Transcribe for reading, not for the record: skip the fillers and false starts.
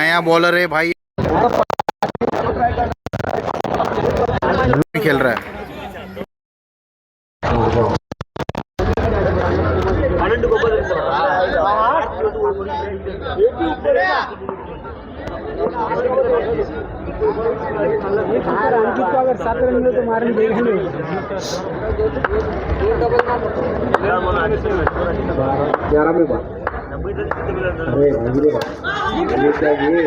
नया बॉलर है भाई, खेल रहा है। अंकित को अगर 7 रन मिले तो मारने देगा नहीं। 11 में बात अरे ये क्या ये